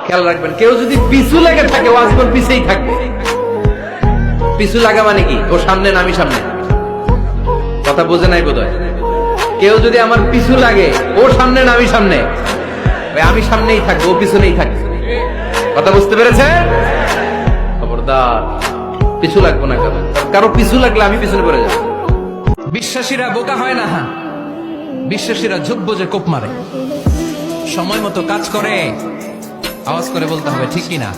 খেয়াল রাখবেন, কেউ যদি পিছু লেগে থাকে ও আজীবন পিছেই থাকবে। পিছু লাগা মানে কি? ও সামনে না আমি সামনে। কথা বোঝে নাই বোধহয়। কেউ যদি আমার পিছু লাগে, ও সামনে না আমি সামনে, আমি সামনেই থাকবো, ও পিছনেই থাকবে। কথা বুঝতে পেরেছে? খবরদার পিছু লাগবো না। কারো পিছু লাগলে আমি পিছনে পড়ে যাবো। বিশ্বাসীরা বোকা হয় না, বিশ্বাসীরা যোগ্য যে কোপ মারে, সময় মতো কাজ করে। আওয়াজ করে বলতে হবে ঠিক কিনা।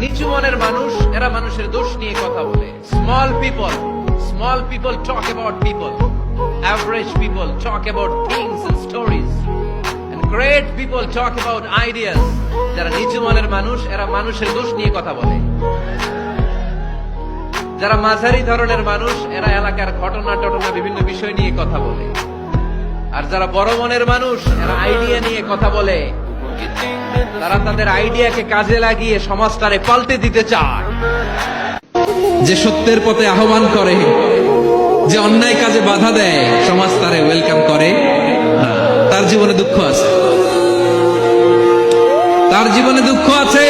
নিচু মনের মানুষ, এরা মানুষের দোষ নিয়ে কথা বলে। Small people talk about people, average people talk about things and stories, and great people talk about ideas. যারা নিচু মনের মানুষ, এরা মানুষের দোষ নিয়ে কথা বলে। যারা মাঝারি ধরনের মানুষ, এরা এলাকার ঘটনা বিভিন্ন বিষয় নিয়ে কথা বলে। আর যারা বড় মনের মানুষ, এরা আইডিয়া নিয়ে কথা বলে। তারা তাদের আইডিয়াকে কাজে লাগিয়ে সমাজটারে পাল্টে দিতে চায়। যে সত্যের পথে আহ্বান করে, যে অন্যায় কাজে বাধা দেয়, সমাজ তারে ওয়েলকাম করে না। তার জীবনে দুঃখ আছে, তার জীবনে দুঃখ আছে।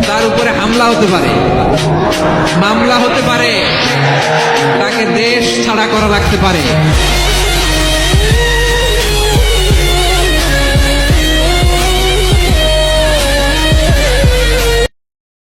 তার উপরে হামলা হতে পারে, মামলা হতে পারে, তাকে দেশ ছাড়া করা লাগতে পারে।